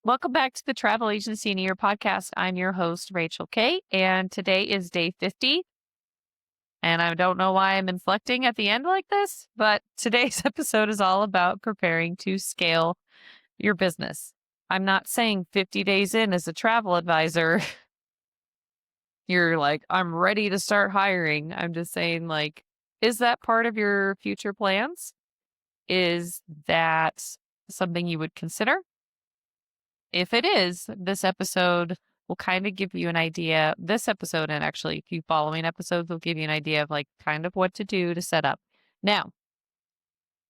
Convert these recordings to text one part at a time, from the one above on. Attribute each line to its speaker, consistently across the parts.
Speaker 1: Welcome back to the Travel Agency in a Year podcast. I'm your host, Rachel K. And today is day 50. And I don't know why I'm inflecting at the end like this, but today's episode is all about preparing to scale your business. I'm not saying 50 days in as a travel advisor, you're like, I'm ready to start hiring. I'm just saying, like, is that part of your future plans? Is that something you would consider? If it is, this episode will kind of give you an idea. This episode, and actually a few following episodes, will give you an idea of like kind of what to do to set up. Now,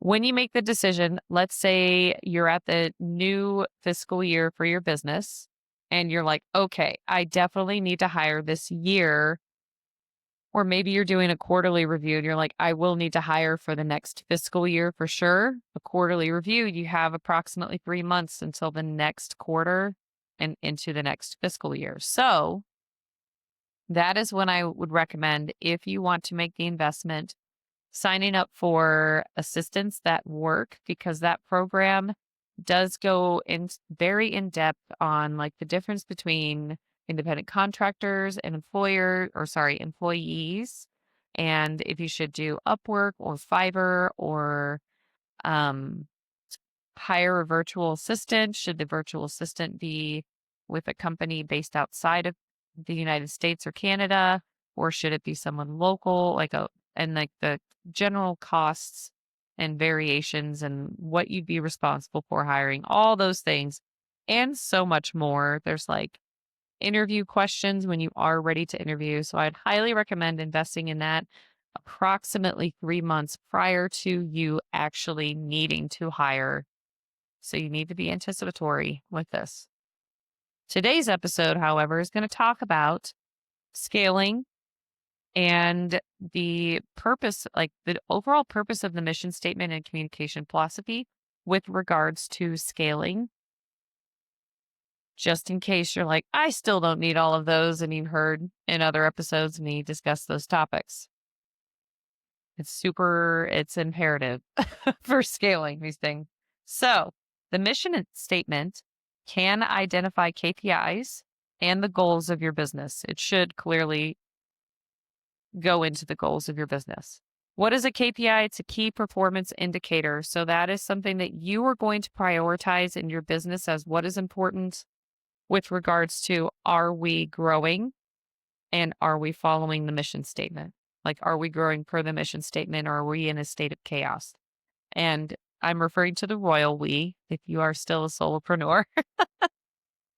Speaker 1: when you make the decision, let's say you're at the new fiscal year for your business and you're like, okay, I definitely need to hire this year. Or maybe you're doing a quarterly review and you're like, I will need to hire for the next fiscal year for sure. A quarterly review, you have approximately 3 months until the next quarter and into the next fiscal year. So that is when I would recommend, if you want to make the investment, signing up for Assistants That Work, because that program does go in very in depth on like the difference between independent contractors and employees, and if you should do Upwork or Fiverr or um, hire a virtual assistant. Should the virtual assistant be with a company based outside of the United States or Canada, or should it be someone local, and like the general costs and variations and what you'd be responsible for hiring, all those things, and so much more. There's like interview questions when you are ready to interview. So I'd highly recommend investing in that approximately 3 months prior to you actually needing to hire. So you need to be anticipatory with this. Today's episode, however, is going to talk about scaling and the purpose, like the overall purpose of the mission statement and communication philosophy with regards to scaling. Just in case you're like, I still don't need all of those. And you've heard in other episodes me discuss those topics. It's imperative for scaling these things. So the mission statement can identify KPIs and the goals of your business. It should clearly go into the goals of your business. What is a KPI? It's a key performance indicator. So that is something that you are going to prioritize in your business as what is important with regards to, are we growing and are we following the mission statement? Like, are we growing per the mission statement, or are we in a state of chaos? And I'm referring to the royal we, if you are still a solopreneur,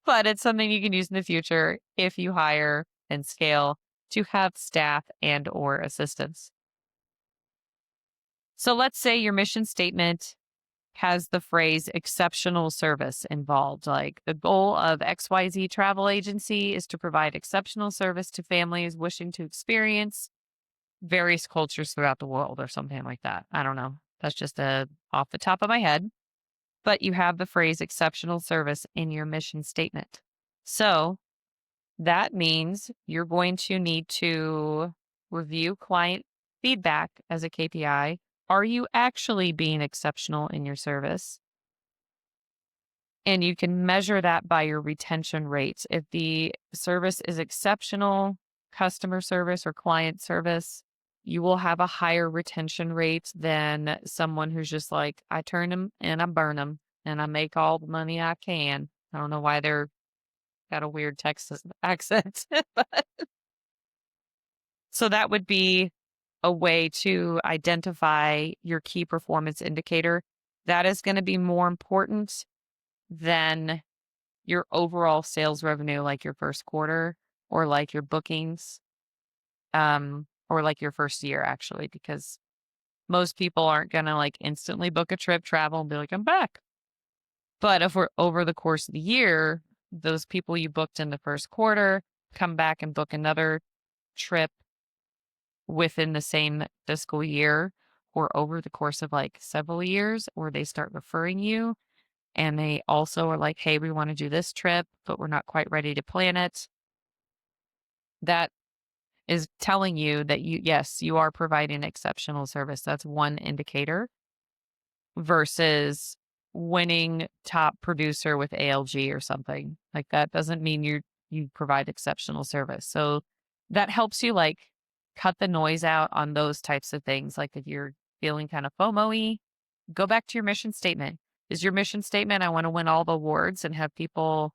Speaker 1: but it's something you can use in the future if you hire and scale to have staff and or assistants. So let's say your mission statement has the phrase exceptional service involved. Like, the goal of XYZ travel agency is to provide exceptional service to families wishing to experience various cultures throughout the world, or something like that. I don't know. That's just off the top of my head. But you have the phrase exceptional service in your mission statement. So that means you're going to need to review client feedback as a KPI. Are you actually being exceptional in your service? And you can measure that by your retention rates. If the service is exceptional, customer service or client service, you will have a higher retention rate than someone who's just like, I turn them and I burn them and I make all the money I can. I don't know why they're got a weird Texas accent. But so that would be a way to identify your key performance indicator. That is going to be more important than your overall sales revenue, like your first quarter or like your bookings, or like your first year, actually, because most people aren't going to like instantly book a trip, travel, and be like, I'm back. But if we're over the course of the year, those people you booked in the first quarter come back and book another trip within the same fiscal year or over the course of like several years, or they start referring you and they also are like, hey, we want to do this trip, but we're not quite ready to plan it. That is telling you that yes, you are providing exceptional service. That's one indicator versus winning top producer with ALG or something. Like that doesn't mean you provide exceptional service. So that helps you like cut the noise out on those types of things. Like if you're feeling kind of FOMO-y, go back to your mission statement. Is your mission statement, I want to win all the awards and have people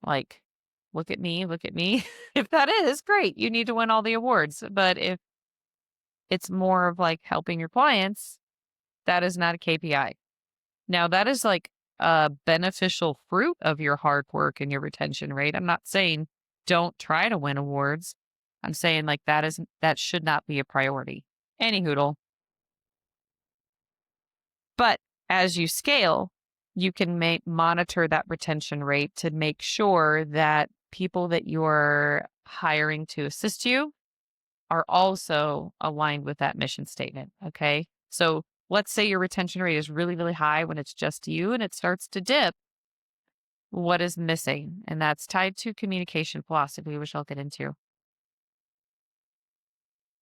Speaker 1: like, look at me, look at me? If that is, great. You need to win all the awards. But if it's more of like helping your clients, that is not a KPI. Now, that is like a beneficial fruit of your hard work and your retention rate. I'm not saying don't try to win awards. I'm saying like that should not be a priority. Any hoodle. But as you scale, you can monitor that retention rate to make sure that people that you're hiring to assist you are also aligned with that mission statement. Okay. So let's say your retention rate is really, really high when it's just you and it starts to dip. What is missing? And that's tied to communication philosophy, which I'll get into.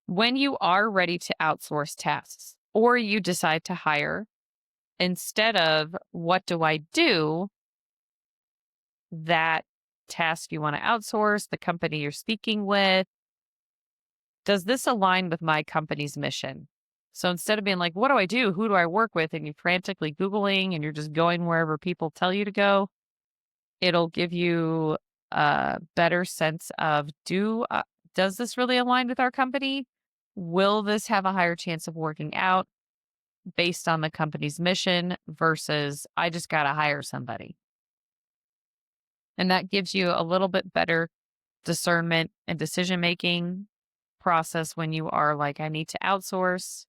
Speaker 1: When you are ready to outsource tasks or you decide to hire, instead of what do I do, that task you want to outsource, the company you're speaking with, does this align with my company's mission? So instead of being like, what do I do? Who do I work with? And you're frantically Googling and you're just going wherever people tell you to go, it'll give you a better sense of does this really align with our company? Will this have a higher chance of working out based on the company's mission versus I just got to hire somebody? And that gives you a little bit better discernment and decision making process when you are like, I need to outsource.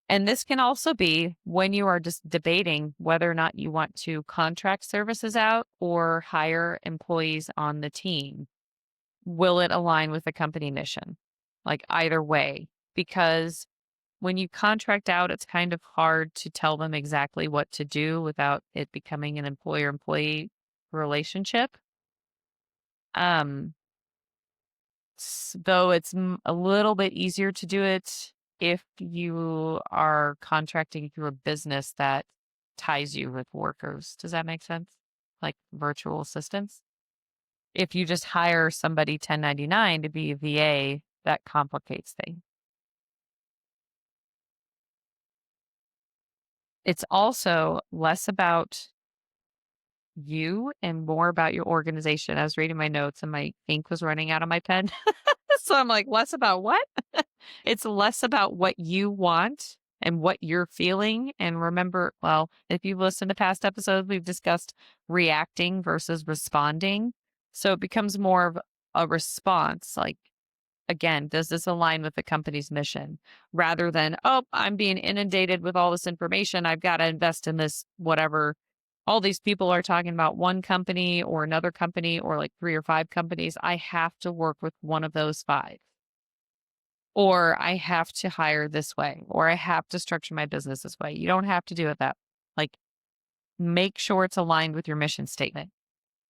Speaker 1: And this can also be when you are just debating whether or not you want to contract services out or hire employees on the team. Will it align with the company mission? Like either way, because when you contract out, it's kind of hard to tell them exactly what to do without it becoming an employer-employee relationship. Though it's a little bit easier to do it if you are contracting through a business that ties you with workers. Does that make sense? Like virtual assistants. If you just hire somebody 1099 to be a VA, that complicates things. It's also less about you and more about your organization. I was reading my notes and my ink was running out of my pen. So I'm like, less about what? It's less about what you want and what you're feeling. And remember, well, if you've listened to past episodes, we've discussed reacting versus responding. So it becomes more of a response. Like, again, does this align with the company's mission rather than, oh, I'm being inundated with all this information. I've got to invest in this, whatever. All these people are talking about one company or another company or like 3 or 5 companies. I have to work with one of those 5. Or I have to hire this way, or I have to structure my business this way. You don't have to do it that. Like, make sure it's aligned with your mission statement.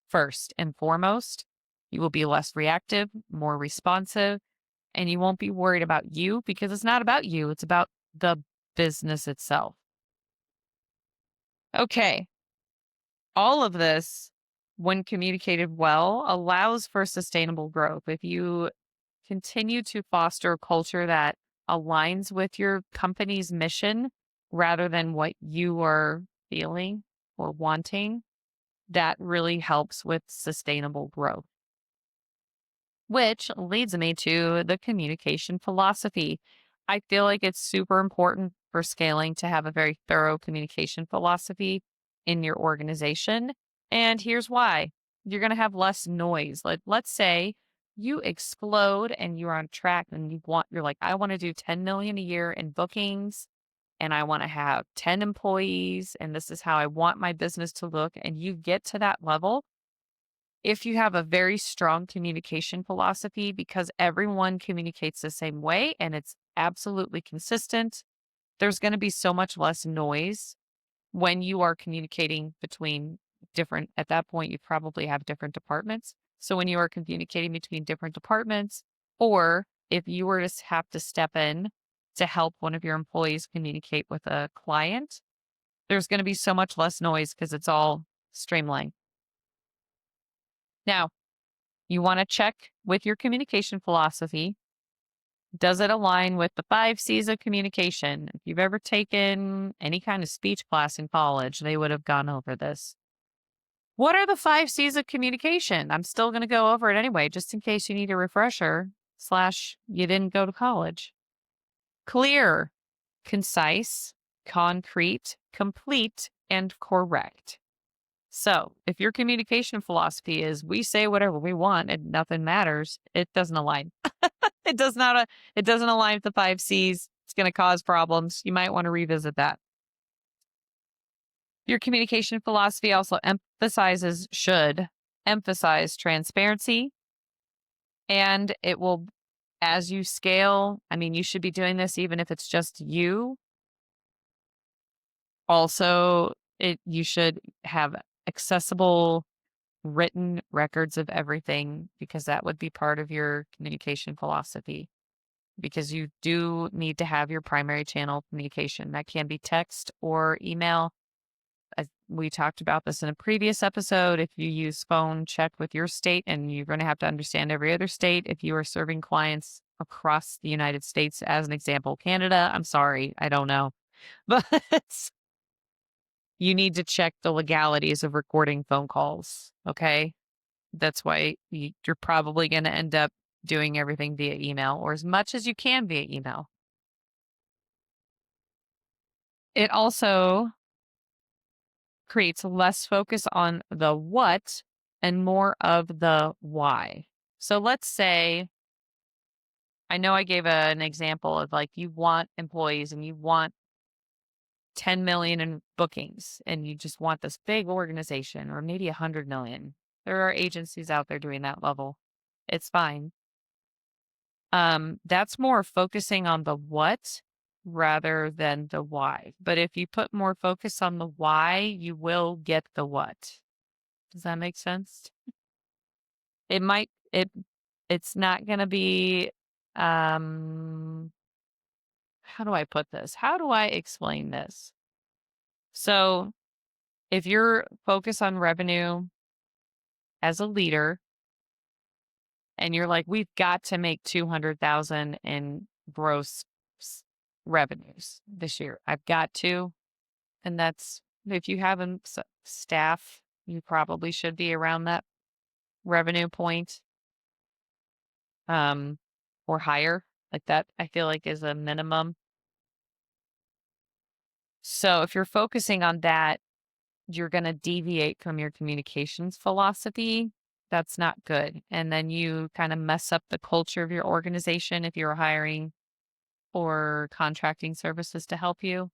Speaker 1: First and foremost, you will be less reactive, more responsive, and you won't be worried about you because it's not about you. It's about the business itself. Okay. All of this, when communicated well, allows for sustainable growth. If you continue to foster a culture that aligns with your company's mission rather than what you are feeling or wanting, that really helps with sustainable growth. Which leads me to the communication philosophy. I feel like it's super important for scaling to have a very thorough communication philosophy in your organization. And here's why. You're going to have less noise. Like, let's say you explode and you're on track and you're like, I want to do 10 million a year in bookings and I want to have 10 employees and this is how I want my business to look. And you get to that level if you have a very strong communication philosophy because everyone communicates the same way and it's absolutely consistent. There's going to be so much less noise when you are communicating between at that point, you probably have different departments. So when you are communicating between different departments, or if you were to have to step in to help one of your employees communicate with a client, There's going to be so much less noise because it's all streamlined. Now, you want to check with your communication philosophy. Does it align with the 5 C's of communication? If you've ever taken any kind of speech class in college, they would have gone over this. What are the 5 C's of communication? I'm still going to go over it anyway, just in case you need a refresher / you didn't go to college. Clear, concise, concrete, complete, and correct. So if your communication philosophy is we say whatever we want and nothing matters, it doesn't align. It does not. It doesn't align with the 5 C's. It's going to cause problems. You might want to revisit that. Your communication philosophy also should emphasize transparency, and it will, as you scale, I mean, you should be doing this even if it's just you. Also, you should have accessible written records of everything because that would be part of your communication philosophy. Because you do need to have your primary channel communication. That can be text or email. We talked about this in a previous episode. If you use phone, check with your state, and you're going to have to understand every other state. If you are serving clients across the United States, as an example, Canada, I'm sorry, I don't know. But you need to check the legalities of recording phone calls, okay? That's why you're probably going to end up doing everything via email or as much as you can via email. It also creates less focus on the what and more of the why. So let's say, I know I gave an example of like you want employees and you want 10 million in bookings and you just want this big organization or maybe 100 million. There are agencies out there doing that level. It's fine. That's more focusing on the what rather than the why. But if you put more focus on the why, you will get the what. Does that make sense? It's not going to be, how do I put this? How do I explain this? So if you're focused on revenue as a leader and you're like, we've got to make 200,000 in gross revenues this year. I've got to. And that's, if you have staff, you probably should be around that revenue point, or higher. Like that, I feel like is a minimum. So if you're focusing on that, you're going to deviate from your communications philosophy. That's not good. And then you kind of mess up the culture of your organization if you're hiring or contracting services to help you,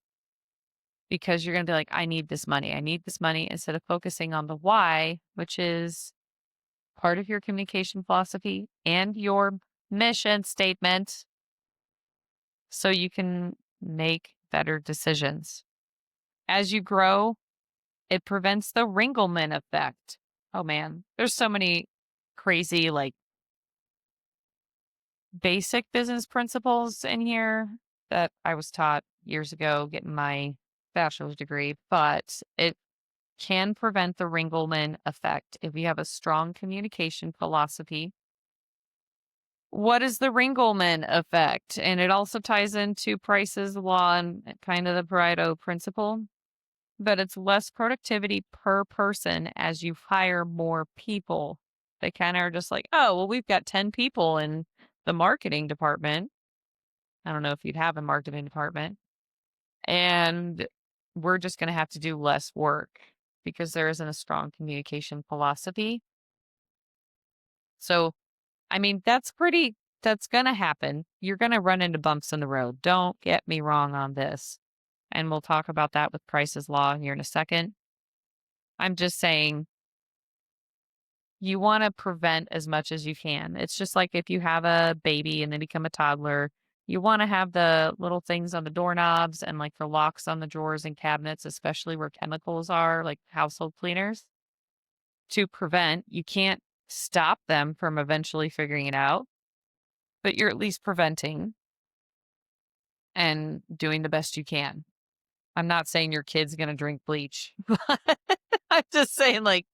Speaker 1: because you're going to be like, I need this money. I need this money, instead of focusing on the why, which is part of your communication philosophy and your mission statement, so you can make better decisions. As you grow, it prevents the Ringelman effect. Oh man, there's so many crazy, like, basic business principles in here that I was taught years ago getting my bachelor's degree, but it can prevent the Ringelman effect if you have a strong communication philosophy. What is the Ringelman effect? And it also ties into Price's law and kind of the Pareto principle, but it's less productivity per person as you hire more people. They kind of are just like, oh, well, we've got 10 people in the marketing department. I don't know if you'd have a marketing department. And we're just going to have to do less work because there isn't a strong communication philosophy. So, I mean, that's going to happen. You're going to run into bumps in the road. Don't get me wrong on this. And we'll talk about that with Price's Law here in a second. I'm just saying you want to prevent as much as you can. It's just like if you have a baby and they become a toddler, you want to have the little things on the doorknobs and like the locks on the drawers and cabinets, especially where chemicals are, like household cleaners, to prevent. You can't stop them from eventually figuring it out, but you're at least preventing and doing the best you can. I'm not saying your kid's going to drink bleach. But I'm just saying, like,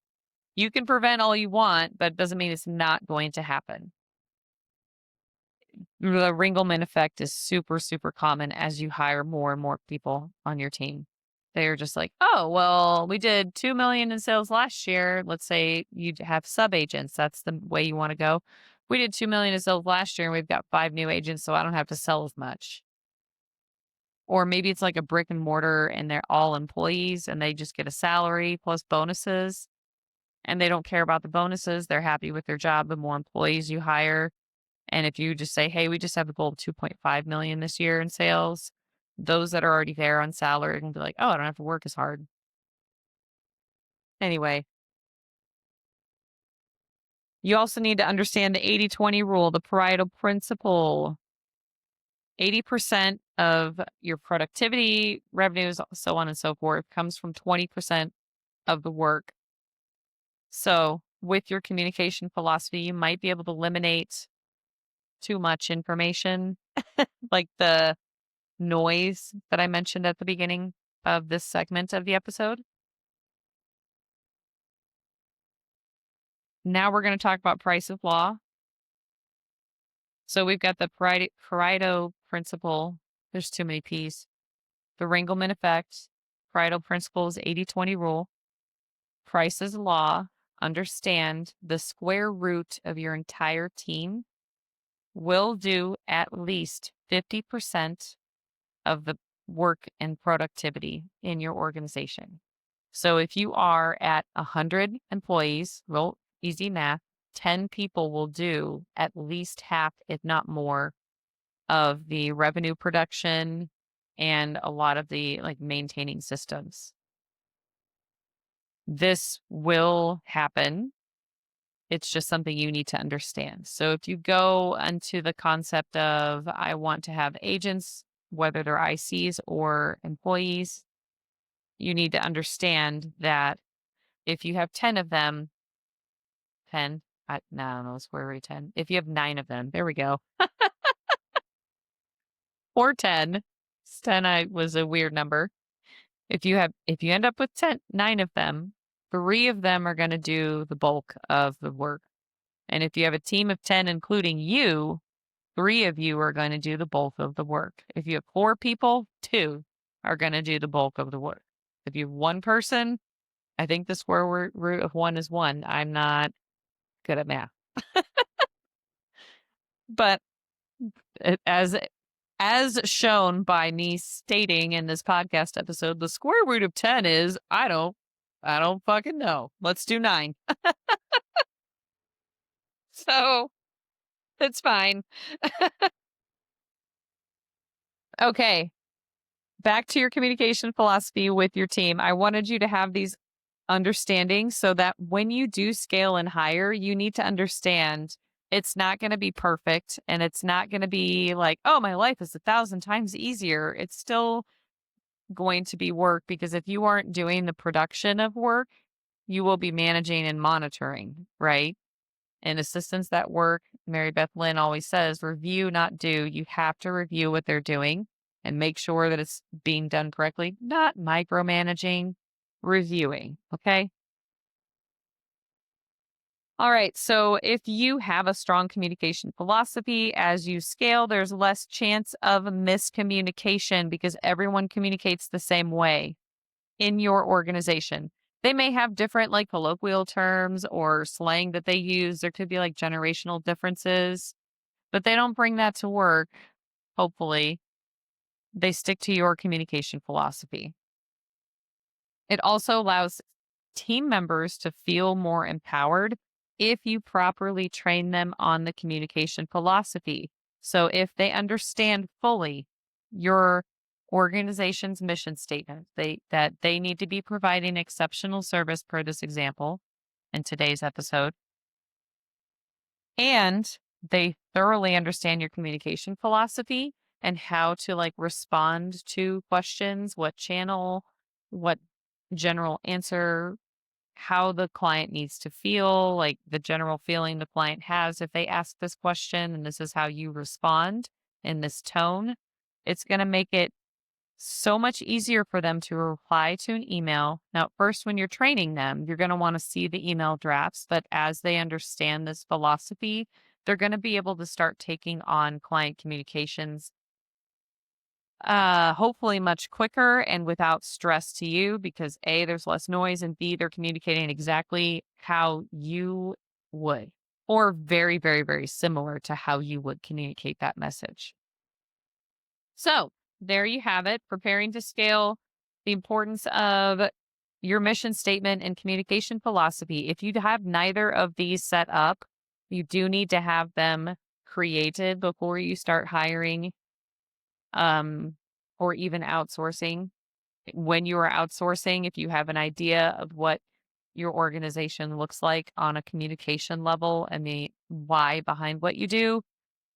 Speaker 1: you can prevent all you want, but it doesn't mean it's not going to happen. The Ringelman effect is super, super common as you hire more and more people on your team. They're just like, oh, well, we did 2 million in sales last year. Let's say you have sub agents. That's the way you want to go. We did 2 million in sales last year and we've got 5 new agents, so I don't have to sell as much. Or maybe it's like a brick and mortar and they're all employees and they just get a salary plus bonuses and they don't care about the bonuses. They're happy with their job. The more employees you hire, and if you just say, hey, we just have a goal of 2.5 million this year in sales, those that are already there on salary can be like, oh, I don't have to work as hard. Anyway, you also need to understand the 80-20 rule, the Pareto principle. 80% of your productivity, revenues, so on and so forth, comes from 20% of the work. So with your communication philosophy, you might be able to eliminate too much information, like the noise that I mentioned at the beginning of this segment of the episode. Now we're going to talk about price of law. So we've got the Pareto principle. There's too many P's. The Ringelman effect. Pareto principle is 80-20 rule. Price is law. Understand the square root of your entire team will do at least 50% of the work and productivity in your organization. So if you are at 100 employees, real easy math, 10 people will do at least half, if not more, of the revenue production and a lot of the like maintaining systems. This will happen. It's just something you need to understand. So if you go into the concept of, I want to have agents, whether they're ICs or employees, you need to understand that if you have 10 of them, 10, no, I don't know, square root 10. If you have 9 of them, there we go. Or 10. 10 was a weird number. If you end up with 9 of them, 3 of them are going to do the bulk of the work. And if you have a team of 10, including you, 3 of you are going to do the bulk of the work. If you have 4 people, 2 are going to do the bulk of the work. If you have 1 person, I think the square root of 1 is 1. I'm not good at math. But as shown by me stating in this podcast episode, the square root of 10 is, I don't fucking know. Let's do 9. So it's fine. Okay. Back to your communication philosophy with your team. I wanted you to have these understandings so that when you do scale and hire, you need to understand it's not going to be perfect and it's not going to be like, oh, my life is 1,000 times easier. It's still going to be work because if you aren't doing the production of work, you will be managing and monitoring, right? And assistants that work, Mary Beth Lynn always says, review, not do. You have to review what they're doing and make sure that it's being done correctly, not micromanaging, reviewing. Okay. All right. So if you have a strong communication philosophy as you scale, there's less chance of miscommunication because everyone communicates the same way in your organization. They may have different like colloquial terms or slang that they use. There could be like generational differences, but they don't bring that to work. Hopefully, they stick to your communication philosophy. It also allows team members to feel more empowered if you properly train them on the communication philosophy. So if they understand fully your organization's mission statement, that they need to be providing exceptional service per this example in today's episode, and they thoroughly understand your communication philosophy and how to like respond to questions, what channel, what general answer, how the client needs to feel, like the general feeling the client has if they ask this question, and this is how you respond in this tone. It's going to make it So much easier for them to reply to an email. Now, first, when you're training them, you're going to want to see the email drafts, but as they understand this philosophy, they're going to be able to start taking on client communications hopefully much quicker and without stress to you because A, there's less noise, and B, they're communicating exactly how you would, or very, very, very similar to how you would communicate that message. So there you have it, preparing to scale, the importance of your mission statement and communication philosophy. If you have neither of these set up, you do need to have them created before you start hiring um, or even outsourcing. When you are outsourcing, if you have an idea of what your organization looks like on a communication level and the why behind what you do,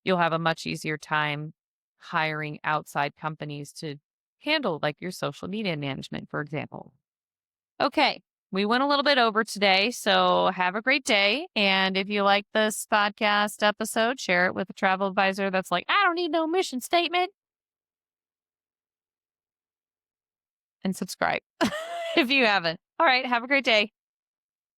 Speaker 1: you'll have a much easier time hiring outside companies to handle like your social media management, for example. Okay. We went a little bit over today, so have a great day. And if you like this podcast episode, share it with a travel advisor that's like, I don't need no mission statement, and subscribe if you haven't. All right. Have a great day.